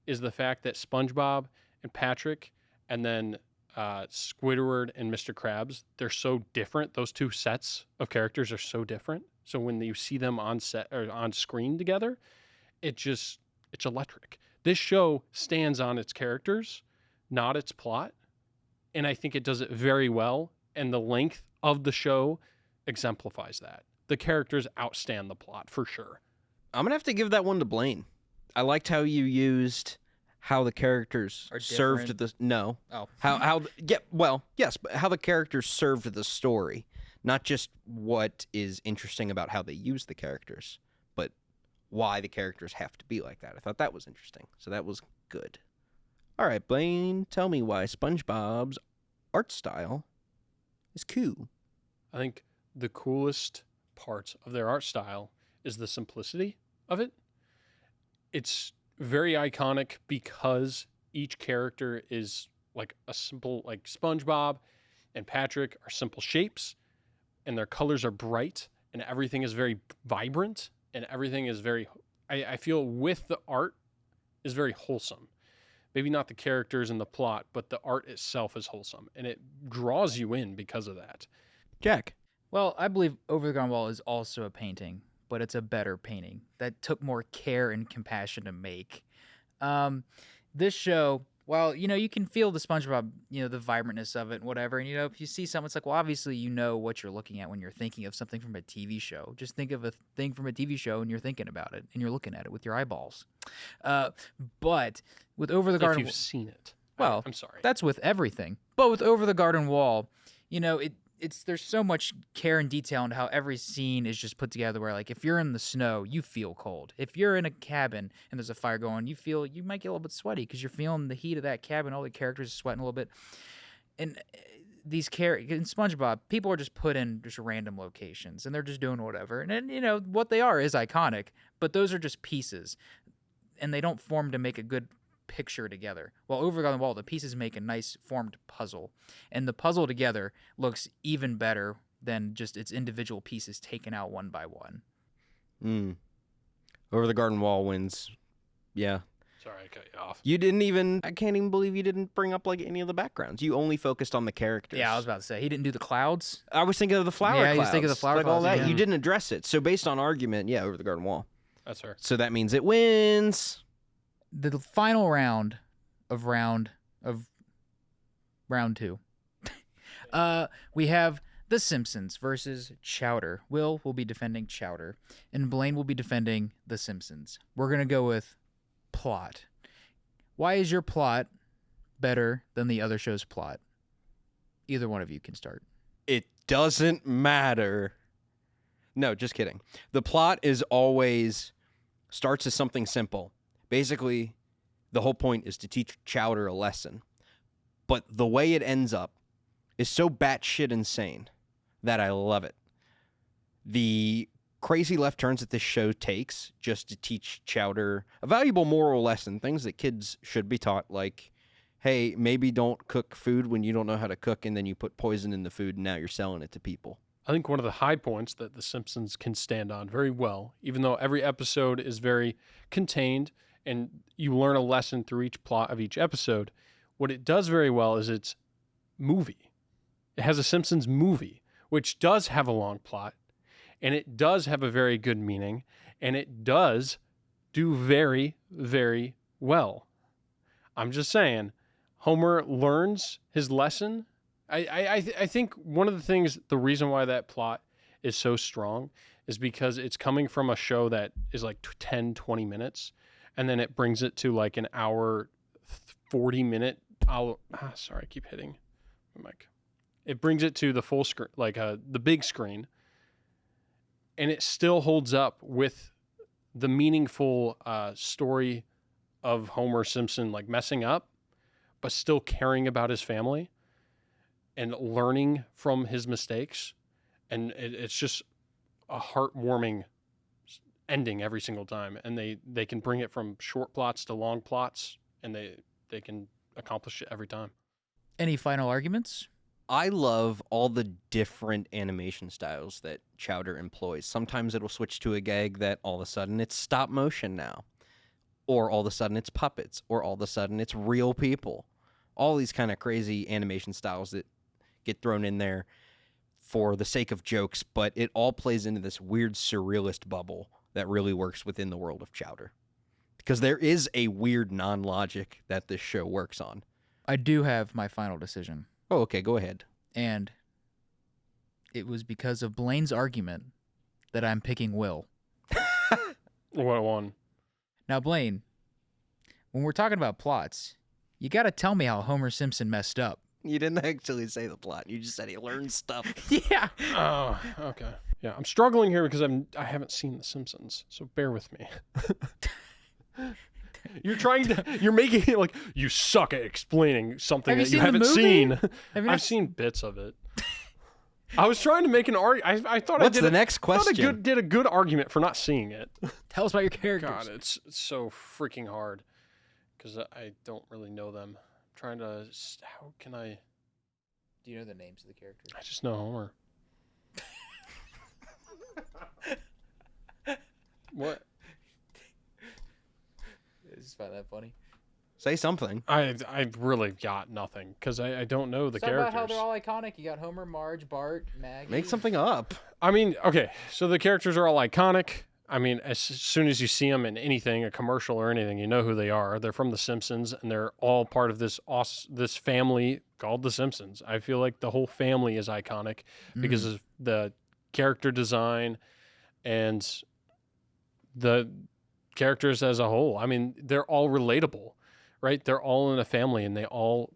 is the fact that SpongeBob and Patrick and then Squidward and Mr. Krabs, they're so different. Those 2 sets of characters are so different. So when you see them on set or on screen together, it's electric. This show stands on its characters, not its plot. And I think it does it very well. And the length of the show exemplifies that. The characters outstand the plot for sure. I'm going to have to give that one to Blaine. I liked how you used how the characters Are served different? the... No. oh, Yes, but how the characters served the story. Not just what is interesting about how they use the characters, but why the characters have to be like that. I thought that was interesting. So that was good. All right, Blaine, tell me why SpongeBob's art style is cool. I think the coolest part of their art style is the simplicity of it. It's very iconic because each character is like a simple, like SpongeBob and Patrick are simple shapes and their colors are bright and everything is very vibrant and everything is very, I feel with the art is very wholesome. Maybe not the characters and the plot, but the art itself is wholesome and it draws you in because of that. Jack. well, I believe Over the Garden Wall is also a painting, but it's a better painting that took more care and compassion to make. This show, while you can feel the SpongeBob, the vibrantness of it and whatever, and if you see something, it's like, well, obviously what you're looking at when you're thinking of something from a TV show. Just think of a thing from a TV show and you're thinking about it and you're looking at it with your eyeballs. But with Over the If Garden, you've seen it. Well, I'm sorry. that's with everything. But with Over the Garden Wall, there's so much care and detail into how every scene is just put together where, like, if you're in the snow, you feel cold. If you're in a cabin and there's a fire going, you might get a little bit sweaty because you're feeling the heat of that cabin. All the characters are sweating a little bit. And these characters in SpongeBob, people are just put in just random locations and they're just doing whatever. And then, what they are is iconic, but those are just pieces and they don't form to make a good picture together. While Over the Garden Wall, the pieces make a nice formed puzzle, and the puzzle together looks even better than just its individual pieces taken out one by one. Over the Garden Wall wins. Yeah. Sorry, I cut you off. I can't even believe you didn't bring up like any of the backgrounds. You only focused on the characters. Yeah, I was about to say he didn't do the clouds. I was thinking of the flower Yeah, clouds. he was thinking of the flower like all clouds, that. yeah. You didn't address it. So based on argument, yeah, Over the Garden Wall. That's fair. So that means it wins. The final round of round 2. We have The Simpsons versus Chowder. Will be defending Chowder, and Blaine will be defending The Simpsons. We're gonna go with plot. Why is your plot better than the other show's plot? Either one of you can start. It doesn't matter. No, just kidding. The plot is always starts as something simple. Basically, the whole point is to teach Chowder a lesson. But the way it ends up is so batshit insane that I love it. The crazy left turns that this show takes just to teach Chowder a valuable moral lesson, things that kids should be taught, like, hey, maybe don't cook food when you don't know how to cook, and then you put poison in the food, and now you're selling it to people. I think one of the high points that The Simpsons can stand on very well, even though every episode is very contained and you learn a lesson through each plot of each episode, what it does very well is its movie. It has a Simpsons movie, which does have a long plot, and it does have a very good meaning, and it does do very, very well. I'm just saying, Homer learns his lesson. I think one of the things, the reason why that plot is so strong is because it's coming from a show that is like 10, 20 minutes, and then it brings it to like an hour, 40-minute. Sorry, I keep hitting my mic. It brings it to the full screen, like the big screen, and it still holds up with the meaningful story of Homer Simpson like messing up, but still caring about his family and learning from his mistakes. And it's just a heartwarming ending every single time. And they can bring it from short plots to long plots, and they can accomplish it every time. Any final arguments? I love all the different animation styles that Chowder employs. Sometimes it'll switch to a gag that all of a sudden it's stop motion now, or all of a sudden it's puppets, or all of a sudden it's real people. All these kind of crazy animation styles that get thrown in there for the sake of jokes, but it all plays into this weird surrealist bubble that really works within the world of Chowder. Because there is a weird non-logic that this show works on. I do have my final decision. Oh, okay, go ahead. And it was because of Blaine's argument that I'm picking Will. What one? Now, Blaine, when we're talking about plots, you got to tell me how Homer Simpson messed up. You didn't actually say the plot. You just said he learned stuff. Yeah. Oh, okay. Yeah, I'm struggling here because I haven't seen The Simpsons, so bear with me. You're making it like you suck at explaining something that you haven't seen. I've seen bits of it. I was trying to make an argument. I thought What's the next question? I did a good argument for not seeing it. Tell us about your characters. God, it's so freaking hard because I don't really know them. I'm trying to. How can I? Do you know the names of the characters? I just know Homer. What? I just find that funny. Say something. I really got nothing because I don't know the characters. About how they're all iconic. You got Homer, Marge, Bart, Maggie. Make something up. I mean, okay, so the characters are all iconic. I mean, as soon as you see them in anything, a commercial or anything, you know who they are. They're from The Simpsons, and they're all part of this family called The Simpsons. I feel like the whole family is iconic because of the character design and the characters as a whole. I mean, they're all relatable, right? They're all in a family, and they all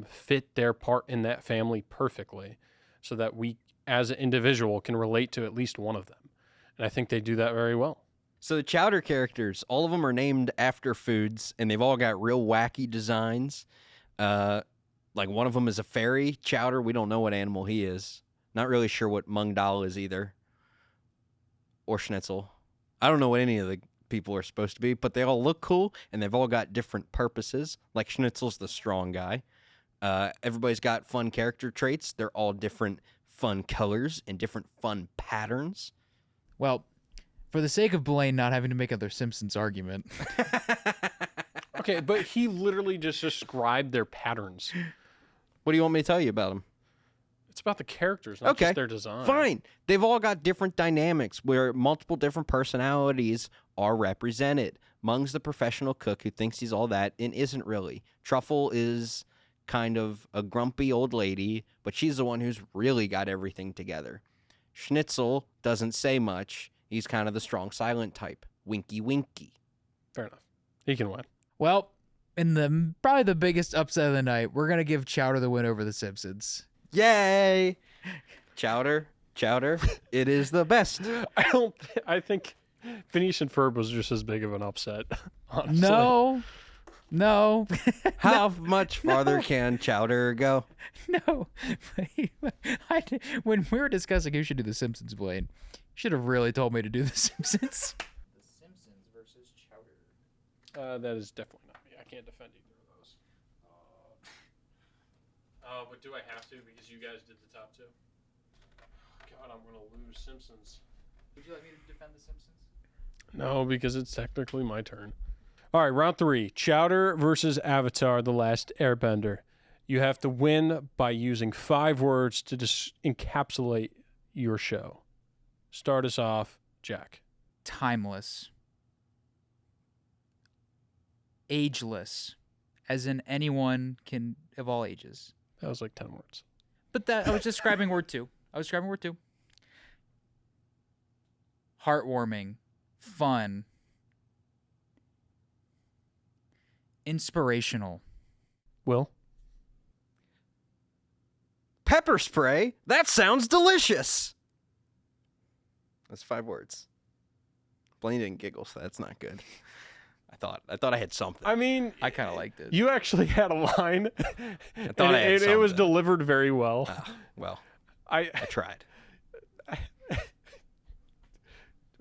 fit their part in that family perfectly so that we, as an individual, can relate to at least one of them. And I think they do that very well. So the Chowder characters, all of them are named after foods, and they've all got real wacky designs. Like one of them is a fairy. Chowder, we don't know what animal he is. Not really sure what Mung Dal is either. Or Schnitzel. I don't know what any of the people are supposed to be, but they all look cool, and they've all got different purposes. Like Schnitzel's the strong guy. Everybody's got fun character traits. They're all different fun colors and different fun patterns. Well, for the sake of Blaine not having to make another Simpsons argument. Okay, but he literally just described their patterns. What do you want me to tell you about them? It's about the characters, not just their design. Fine. They've all got different dynamics where multiple different personalities are represented. Mung's the professional cook who thinks he's all that and isn't really. Truffle is kind of a grumpy old lady, but she's the one who's really got everything together. Schnitzel doesn't say much. He's kind of the strong silent type. Winky winky. Fair enough. He can win. Well, in probably the biggest upset of the night, we're going to give Chowder the win over the Simpsons. Yay! Chowder, it is the best. I think Phineas and Ferb was just as big of an upset, honestly. No. How much farther can Chowder go? No. When we were discussing who should do the Simpsons, Blaine, Should have really told me to do The Simpsons. The Simpsons versus Chowder. That is definitely not me. I can't defend either of those. But do I have to because you guys did the top two? God, I'm gonna lose Simpsons. Would you like me to defend The Simpsons? No, because it's technically my turn. All right, round 3. Chowder versus Avatar: The Last Airbender. You have to win by using 5 words to encapsulate your show. Start us off, Jack. Timeless. Ageless. As in anyone can of all ages. That was like 10 words. But that I was describing word 2. Heartwarming. Fun. Inspirational. Will? Pepper spray? That sounds delicious. That's 5 words. Blaine didn't giggle, so that's not good. I thought I had something. I mean, I kind of liked it. you actually had a line. I thought I had it was something. delivered very well. Well, I tried. Do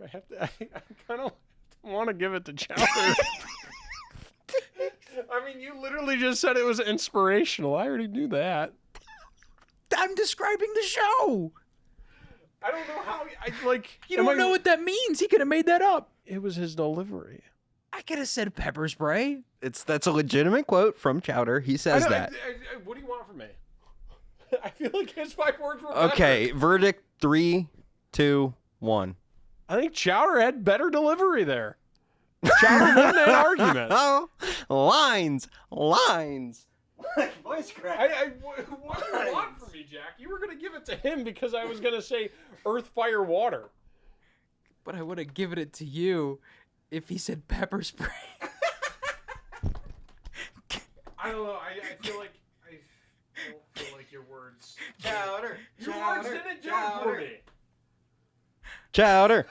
I have to? I kind of want to give it to Chowder. I mean, you literally just said it was inspirational. I already knew that. I'm describing the show. I don't know how. Like. You don't know what that means. He could have made that up. It was his delivery. I could have said pepper spray. That's a legitimate quote from Chowder. He says that. What do you want from me? I feel like his 5 words were better. Okay, verdict 3, 2, 1. I think Chowder had better delivery there. Chowder won that argument. Oh, lines. Voice crack. What do you want from me, Jack? You were going to give it to him because I was going to say earth, fire, water. But I would have given it to you if he said pepper spray. I don't know. I feel like I don't feel like your words. Chowder. Your words didn't do it for me. Chowder.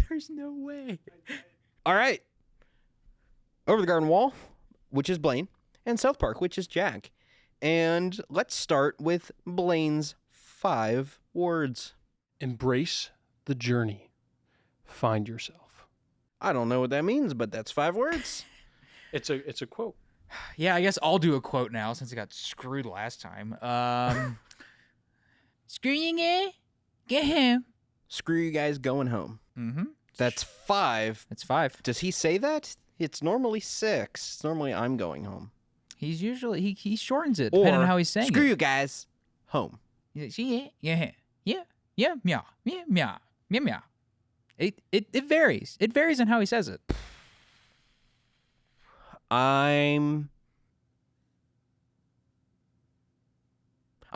There's no way. All right. Over the Garden Wall, which is Blaine, and South Park, which is Jack. And let's start with Blaine's 5 words. Embrace the journey. Find yourself. I don't know what that means, but that's 5 words. It's a quote. Yeah, I guess I'll do a quote now since I got screwed last time. Screw you, guy. Get him. Screw you guys going home. Mm-hmm. That's 5. That's 5. Does he say that? It's normally 6. It's normally I'm going home. He's usually he shortens it depending on how he's saying screw it. you guys home. Yeah. Meow. It varies. It varies on how he says it. I'm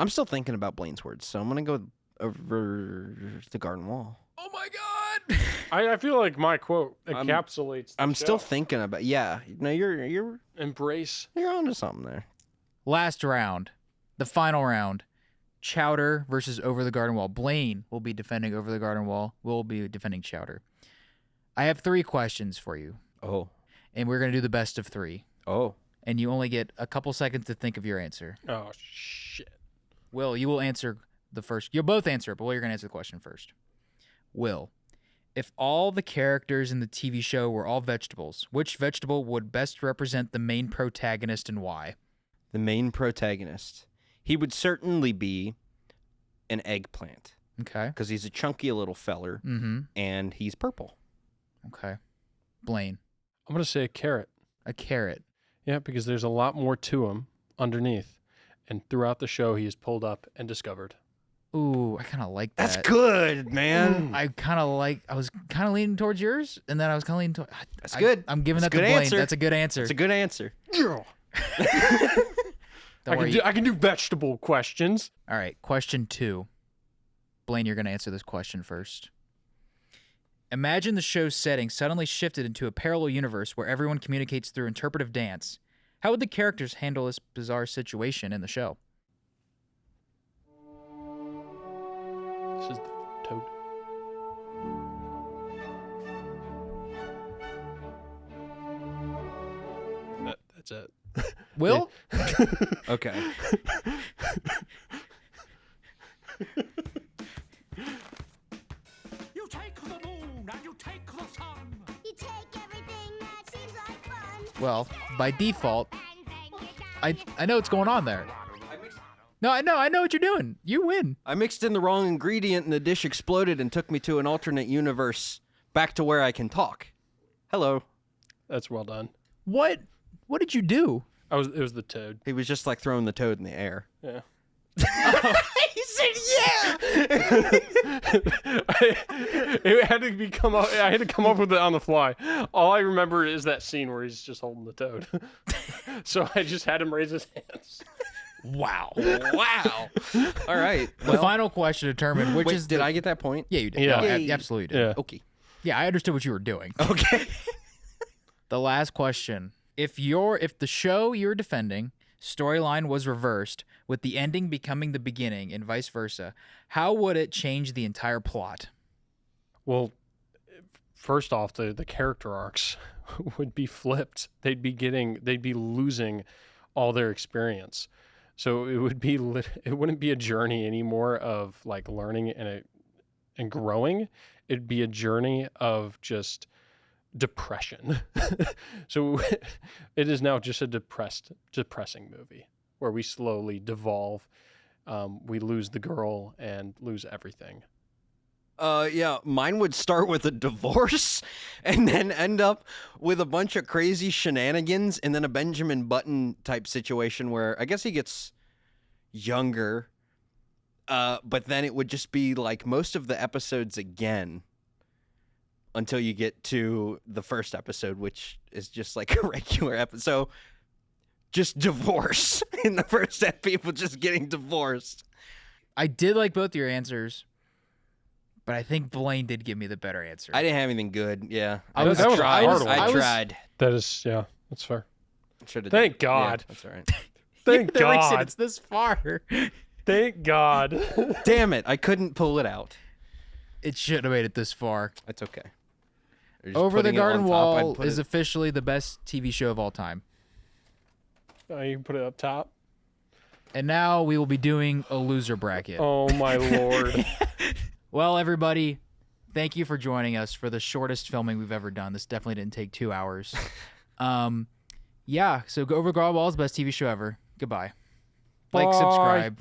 still thinking about Blaine's words, so I'm gonna go over the Garden Wall. Oh my god! I feel like my quote encapsulates. I'm show. still thinking about. Yeah, no, you're Embrace. onto something there. Last round, the final round. Chowder versus Over the Garden Wall. Blaine will be defending Over the Garden Wall. We'll be defending Chowder. I have 3 questions for you. Oh. And we're going to do the best of 3. Oh. And you only get a couple seconds to think of your answer. Oh shit. Will, you will answer the first. You'll both answer it, but Will, you're going to answer the question first. Will, if all the characters in the TV show were all vegetables, which vegetable would best represent the main protagonist and why? The main protagonist. He would certainly be an eggplant. Okay. Because he's a chunky little feller, and he's purple. Okay. Blaine. I'm gonna say a carrot. A carrot. Yeah, because there's a lot more to him underneath, and throughout the show he is pulled up and discovered. Ooh, I kind of like that. That's good, man. I was kind of leaning towards yours, and then I was kind of leaning towards. That's good. I'm giving That's that a to good Blaine. answer. That's a good answer. It's a good answer. I can do vegetable questions. All right, question 2. Blaine, you're going to answer this question first. Imagine the show's setting suddenly shifted into a parallel universe where everyone communicates through interpretive dance. How would the characters handle this bizarre situation in the show? This is the toad. That's it. Will? Okay. Well, by default, I know what's going on there. No, I know what you're doing. You win. I mixed in the wrong ingredient and the dish exploded and took me to an alternate universe back to where I can talk. Hello. That's well done. What did you do? It was the toad. He was just like throwing the toad in the air. Yeah. He said, yeah! It had to I had to come up with it on the fly. All I remember is that scene where he's just holding the toad. So I just had him raise his hands. Wow. Wow. All right. The final question determined which Wait, is did I get that point? Yeah, you did. Yeah. No, Yay. absolutely did. Yeah. Okay. Yeah, I understood what you were doing. Okay. The last question. If the show you're defending storyline was reversed with the ending becoming the beginning and vice versa, how would it change the entire plot? Well, first off, the character arcs would be flipped. They'd be losing all their experience. So it wouldn't be a journey anymore of like learning and growing. It'd be a journey of just depression. So it is now just a depressing movie where we slowly devolve. We lose the girl and lose everything. Yeah, mine would start with a divorce and then end up with a bunch of crazy shenanigans and then a Benjamin Button type situation where I guess he gets younger, but then it would just be like most of the episodes again until you get to the first episode, which is just like a regular episode. So just divorce in the first step, people just getting divorced. I did like both your answers, but I think Blaine did give me the better answer. I didn't have anything good. Yeah, I was- That was a tried. hard one. I tried. That is, yeah, that's fair. Should've Thank done- God. Yeah, that's all right. Thank The reason God. it's this far. Thank God. Damn it! I couldn't pull it out. It shouldn't have made it this far. That's okay. You're just Over the putting it on Garden top. Wall I'd put is it- officially the best TV show of all time. You can put it up top. And now we will be doing a loser bracket. Oh my Lord. Well, everybody, thank you for joining us for the shortest filming we've ever done. This definitely didn't take 2 hours. Yeah, so go over Garden Wall is the best TV show ever. Goodbye. Like, Bye. subscribe.